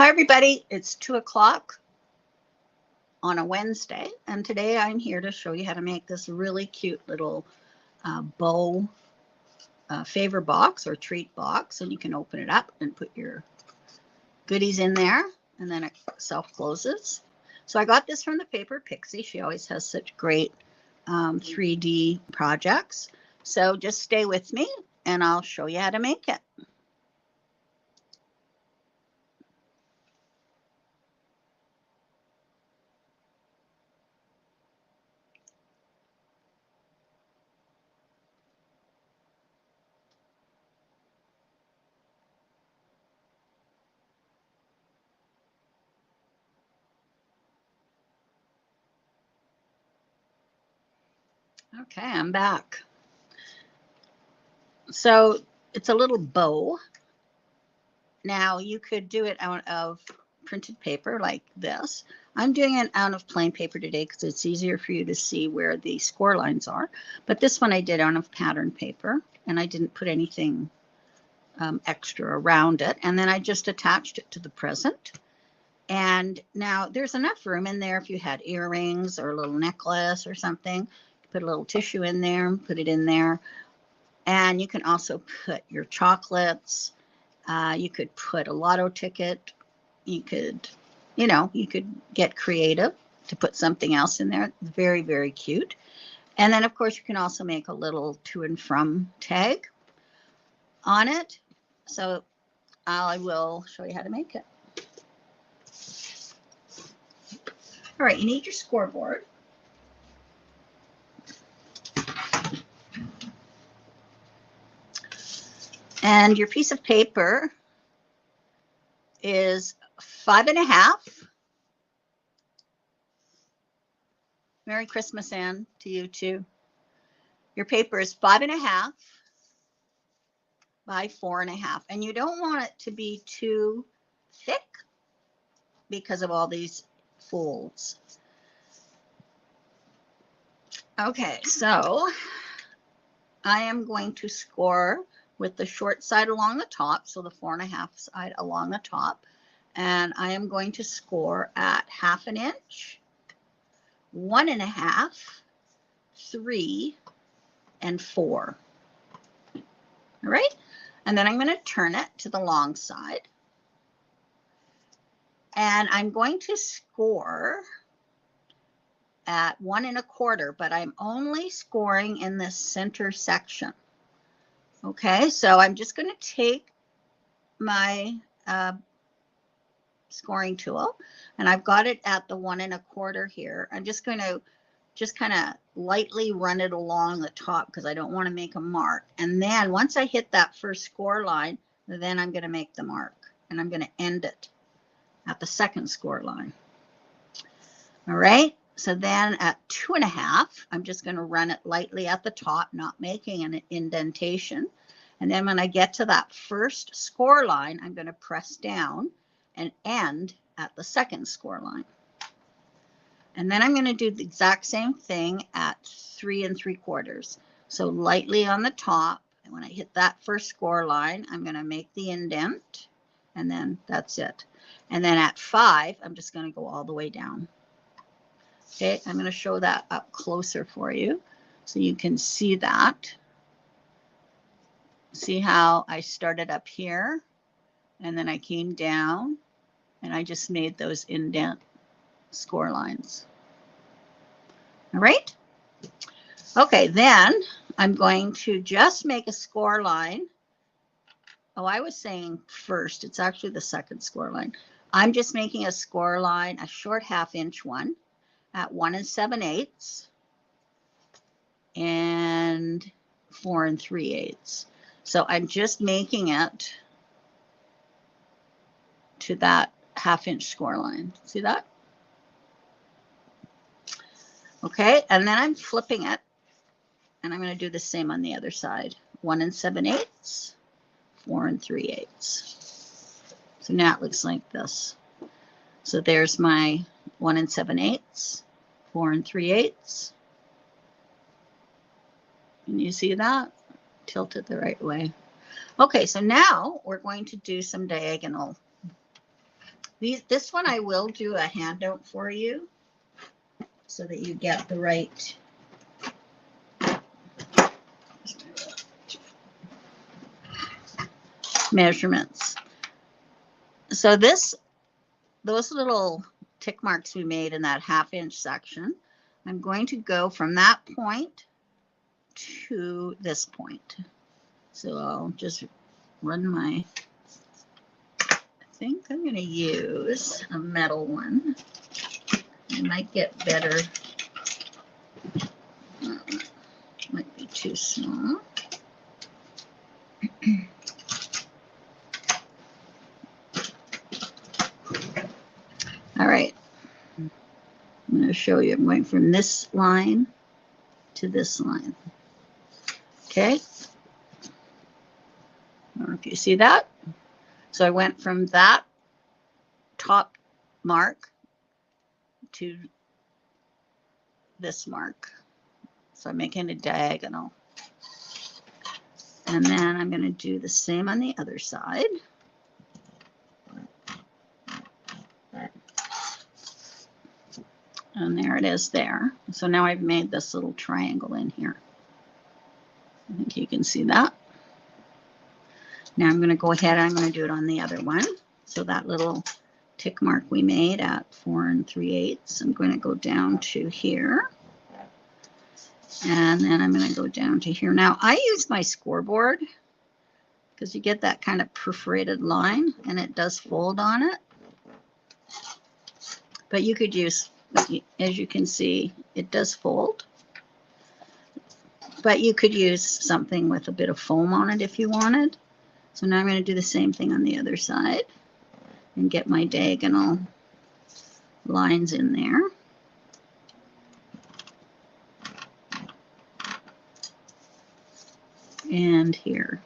Hi, everybody. It's 2 o'clock on a Wednesday, and today I'm here to show you how to make this really cute little bow favor box or treat box. And you can open it up and put your goodies in there, and then it self-closes. So I got this from the Paper Pixie. She always has such great 3D projects. So just stay with me, and I'll show you how to make it. Okay, I'm back. So it's a little bow. Now you could do it out of printed paper like this. I'm doing it out of plain paper today because it's easier for you to see where the score lines are. But this one I did out of pattern paper, and I didn't put anything extra around it. And then I just attached it to the present. And now there's enough room in there if you had earrings or a little necklace or something. Put a little tissue in there, put it in there. And you can also put your chocolates. You could put a lotto ticket. You could get creative to put something else in there. Very, very cute. And then, of course, you can also make a little to and from tag on it. So I will show you how to make it. All right, you need your scoreboard. And your piece of paper is 5.5. Merry Christmas, Anne, to you too. Your paper is 5.5 by 4.5. And you don't want it to be too thick because of all these folds. Okay, so I am going to score with the short side along the top, so the 4.5 side along the top. And I am going to score at 1/2 inch, 1.5, 3, and 4. All right, and then I'm going to turn it to the long side. And I'm going to score at 1.25, but I'm only scoring in this center section. Okay, so I'm just going to take my scoring tool, and I've got it at the 1.25 here. I'm just going to kind of lightly run it along the top because I don't want to make a mark. And then once I hit that first score line, then I'm going to make the mark, and I'm going to end it at the second score line. All right, so then at 2.5, I'm just going to run it lightly at the top, not making an indentation. And then when I get to that first score line, I'm going to press down and end at the second score line. And then I'm going to do the exact same thing at 3 3/4. So lightly on the top, and when I hit that first score line, I'm going to make the indent, and then that's it. And then at 5, I'm just going to go all the way down. Okay, I'm going to show that up closer for you so you can see that. See how I started up here, and then I came down, and I just made those indent score lines. All right. Okay, then I'm going to just make a score line. Oh, I was saying first, it's actually the second score line. I'm just making a score line, a short 1/2 inch one at 1 7/8 and 4 3/8. So I'm just making it to that 1/2 inch score line. See that? Okay, and then I'm flipping it, and I'm going to do the same on the other side. 1 7/8, 4 3/8. So now it looks like this. So there's my 1 7/8, 4 3/8. Can you see that? Tilt it the right way. Okay, so now we're going to do some diagonal This one I will do a handout for you so that you get the right measurements. So those little tick marks we made in that 1/2 inch section, I'm going to go from that point to this point. So I'll just run my, I think I'm going to use a metal one. It might get better. Might be too small. All right. I'm going to show you. I'm going from this line to this line. Okay. I don't know if you see that. So I went from that top mark to this mark. So I'm making a diagonal. And then I'm going to do the same on the other side. And there it is there. So now I've made this little triangle in here. I think you can see that. Now I'm going to go ahead and I'm going to do it on the other one. So that little tick mark we made at 4 3/8, I'm going to go down to here. And then I'm going to go down to here. Now I use my scoreboard because you get that kind of perforated line and it does fold on it. But you could use, as you can see, it does fold. But you could use something with a bit of foam on it if you wanted. So now I'm going to do the same thing on the other side and get my diagonal lines in there. And here.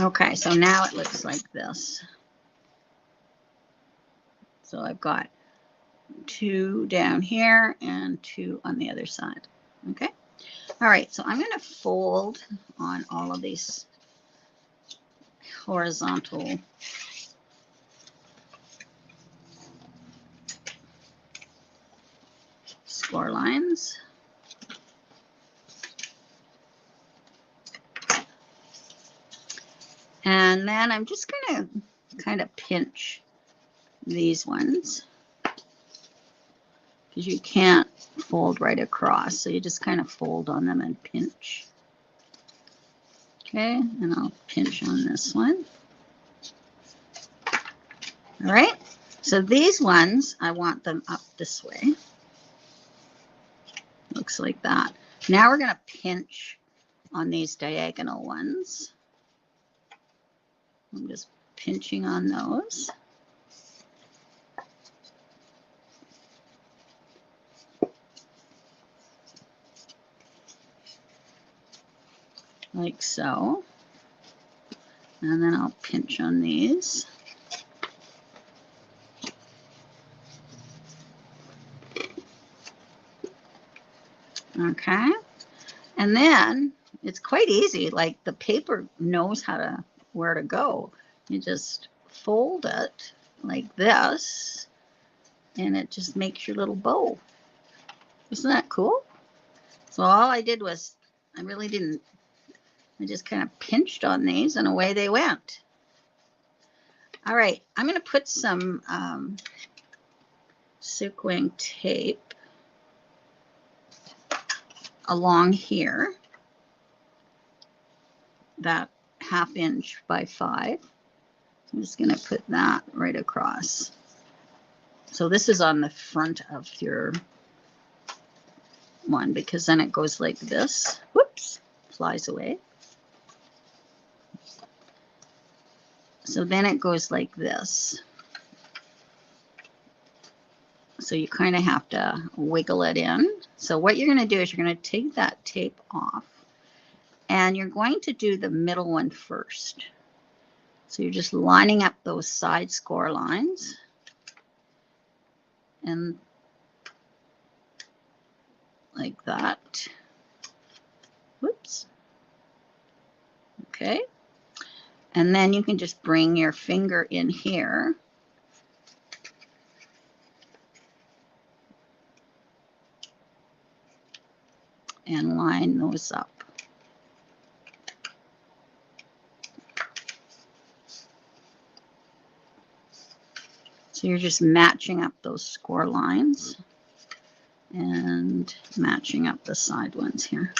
Okay, so now it looks like this. So I've got 2 down here and 2 on the other side. Okay. All right, so I'm going to fold on all of these horizontal score lines. And then I'm just going to kind of pinch these ones because you can't fold right across. So you just kind of fold on them and pinch. Okay, and I'll pinch on this one. All right, so these ones, I want them up this way. Looks like that. Now we're going to pinch on these diagonal ones. I'm just pinching on those. Like so. And then I'll pinch on these. Okay. And then it's quite easy. Like the paper knows where to go. You just fold it like this and it just makes your little bow. Isn't that cool? So all I did was, I just kind of pinched on these and away they went. All right, I'm going to put some sequin tape along here, that 1/2 inch by 5. I'm just going to put that right across. So this is on the front of your one because then it goes like this. Whoops, flies away. So then it goes like this. So you kind of have to wiggle it in. So what you're going to do is you're going to take that tape off and you're going to do the middle one first. So you're just lining up those side score lines and like that. Whoops. Okay. And then you can just bring your finger in here and line those up. So you're just matching up those score lines and matching up the side ones here.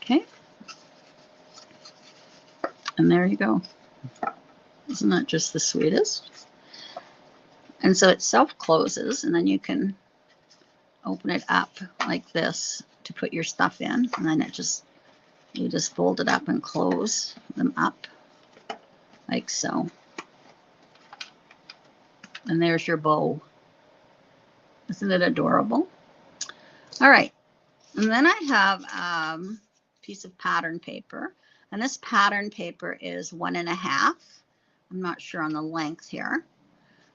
Okay. And there you go. Isn't that just the sweetest? And so it self-closes, and then you can open it up like this to put your stuff in, and then you just fold it up and close them up like so. And there's your bow. Isn't it adorable? All right. And then I have a piece of pattern paper, and this pattern paper is 1.5. I'm not sure on the length here,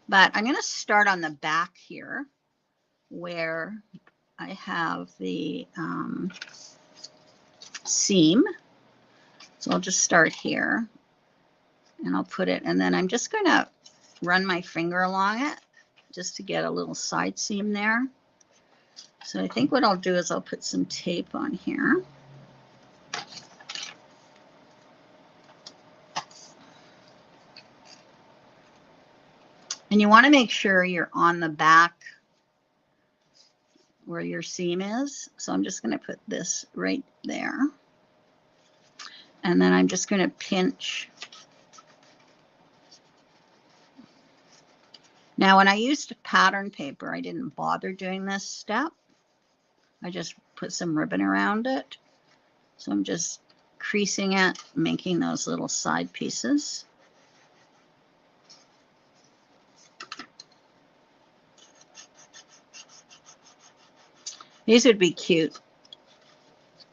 but I'm going to start on the back here where I have the seam. So I'll just start here and I'll put it, and then I'm just going to run my finger along it just to get a little side seam there. So I think what I'll do is I'll put some tape on here. And you want to make sure you're on the back where your seam is. So I'm just going to put this right there. And then I'm just going to pinch. Now, when I used pattern paper, I didn't bother doing this step. I just put some ribbon around it. So I'm just creasing it, making those little side pieces. These would be cute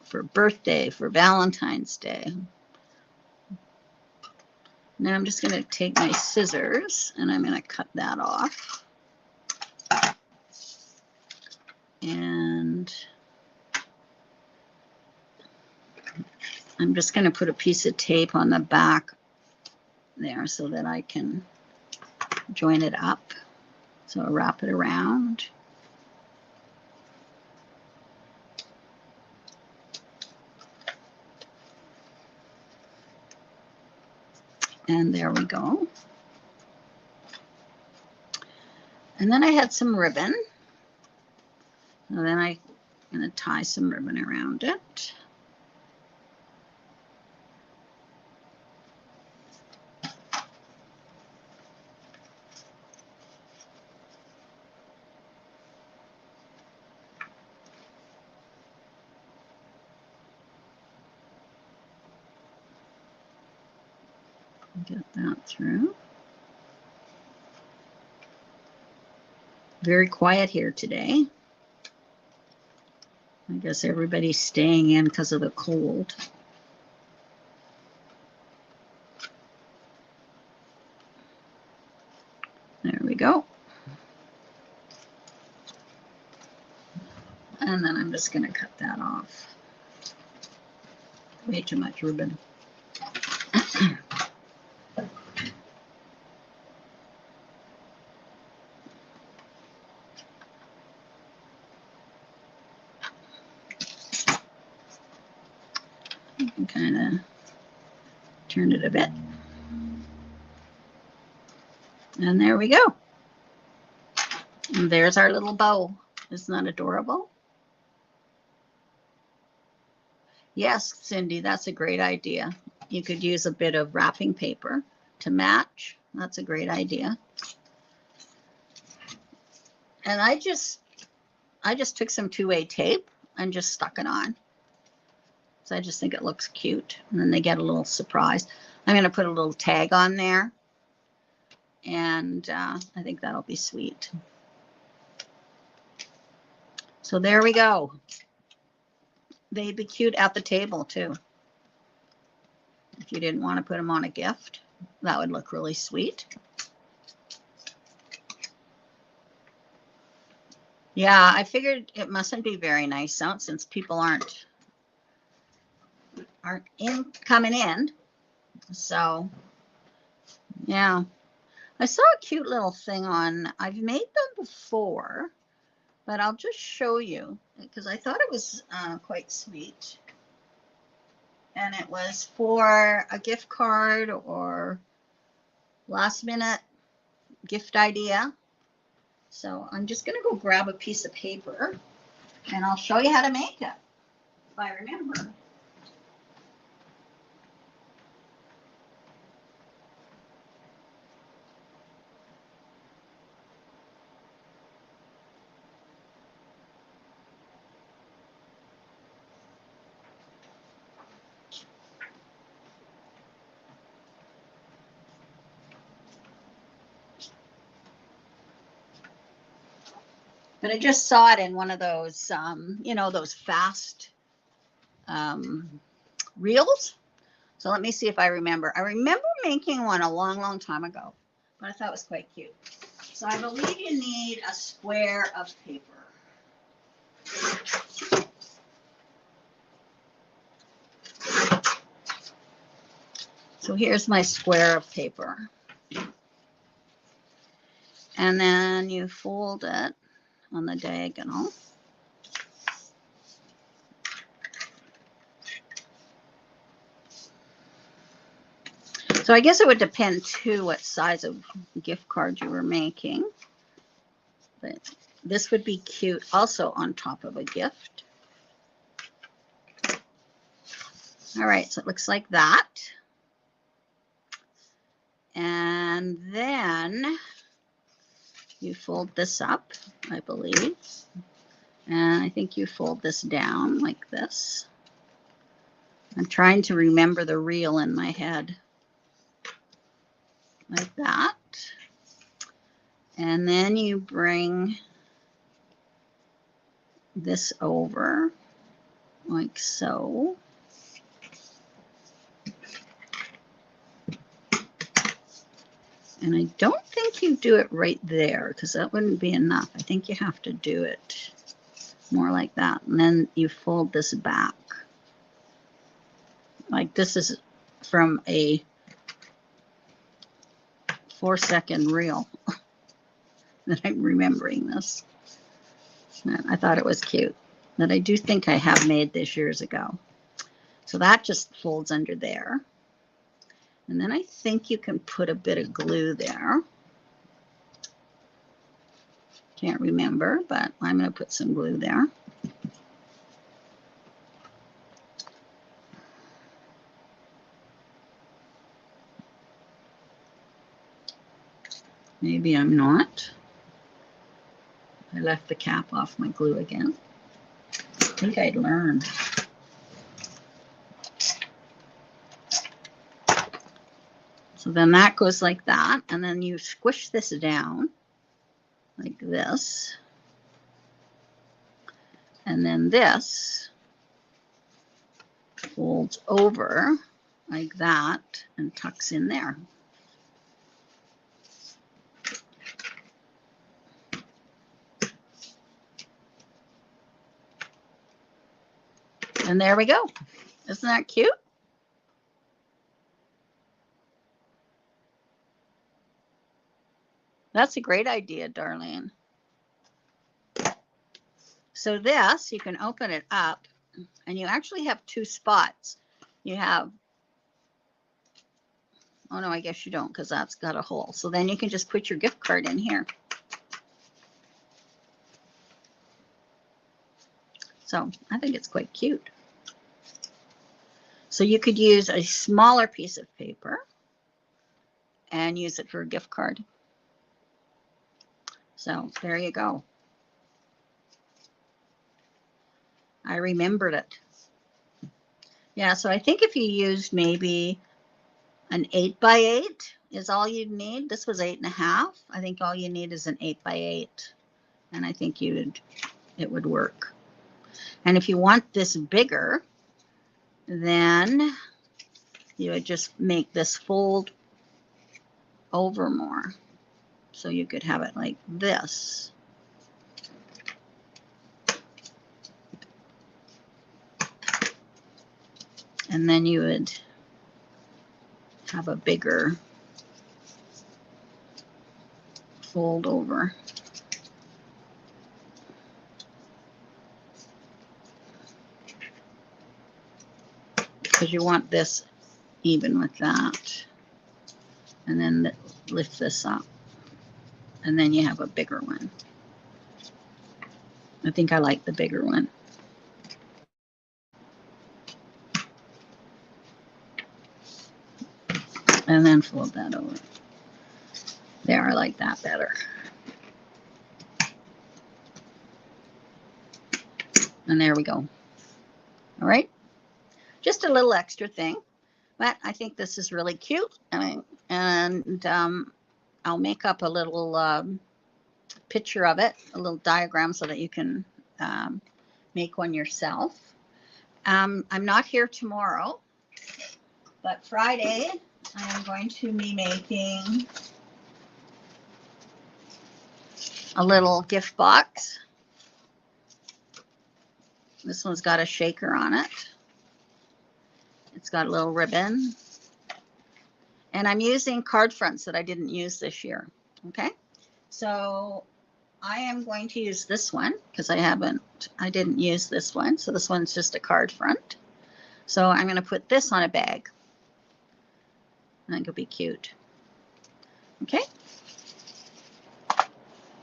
for birthday, for Valentine's Day. Now I'm just going to take my scissors and I'm going to cut that off. And I'm just going to put a piece of tape on the back there so that I can join it up. So I'll wrap it around. And there we go. And then I had some ribbon. And then I'm going to tie some ribbon around it. Get that through. Very quiet here today. I guess everybody's staying in because of the cold. There we go. And then I'm just going to cut that off. Way too much ribbon. Kind of turn it a bit. And there we go. And there's our little bow. Isn't that adorable? Yes, Cindy, that's a great idea. You could use a bit of wrapping paper to match. That's a great idea. And I just took some 2-way tape and just stuck it on. So I just think it looks cute. And then they get a little surprise. I'm going to put a little tag on there. And I think that'll be sweet. So there we go. They'd be cute at the table too, if you didn't want to put them on a gift. That would look really sweet. Yeah, I figured it mustn't be very nice out since people aren't coming in. So yeah, I saw a cute little thing on, I've made them before, but I'll just show you because I thought it was quite sweet. And it was for a gift card or last minute gift idea. So I'm just going to go grab a piece of paper and I'll show you how to make it if I remember. But I just saw it in one of those, you know, those fast reels. So let me see if I remember. I remember making one a long, long time ago, but I thought it was quite cute. So I believe you need a square of paper. So here's my square of paper. And then you fold it on the diagonal. So I guess it would depend too what size of gift card you were making. But this would be cute also on top of a gift. All right, so it looks like that. And then you fold this up, I believe. And I think you fold this down like this. I'm trying to remember the reel in my head. Like that. And then you bring this over like so. And I don't think you do it right there because that wouldn't be enough. I think you have to do it more like that. And then you fold this back. Like this is from a 4-second reel that I'm remembering this. And I thought it was cute. That I do think I have made this years ago. So that just folds under there. And then I think you can put a bit of glue there. Can't remember, but I'm going to put some glue there. Maybe I'm not. I left the cap off my glue again. I think I'd learn. So then that goes like that, and then you squish this down like this. And then this folds over like that and tucks in there. And there we go. Isn't that cute? That's a great idea, Darlene. So this, you can open it up and you actually have two spots. You have, oh no, I guess you don't because that's got a hole. So then you can just put your gift card in here. So I think it's quite cute. So you could use a smaller piece of paper and use it for a gift card. So there you go. I remembered it. Yeah, so I think if you used maybe an 8x8 is all you'd need. This was 8.5. I think all you need is an 8x8. And I think it would work. And if you want this bigger, then you would just make this fold over more. So you could have it like this. And then you would have a bigger fold over. Because you want this even with that. And then lift this up. And then you have a bigger one. I think I like the bigger one. And then fold that over. There, I like that better. And there we go. All right. Just a little extra thing. But I think this is really cute. And I'll make up a little picture of it, a little diagram so that you can make one yourself. I'm not here tomorrow, but Friday I am going to be making a little gift box. This one's got a shaker on it. It's got a little ribbon. And I'm using card fronts that I didn't use this year. Okay. So I am going to use this one because I didn't use this one. So this one's just a card front. So I'm going to put this on a bag. I think it'll be cute. Okay.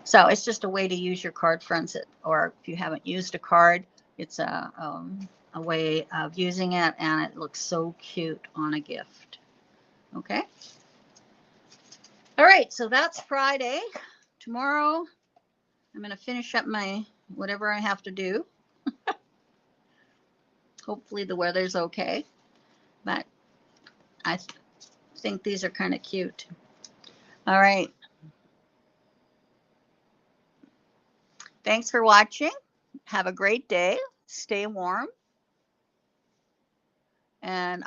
So it's just a way to use your card fronts, or if you haven't used a card, it's a way of using it, and it looks so cute on a gift. Okay. All right. So that's Friday. Tomorrow, I'm going to finish up my whatever I have to do. Hopefully the weather's okay, but I think these are kind of cute. All right. Thanks for watching. Have a great day. Stay warm. And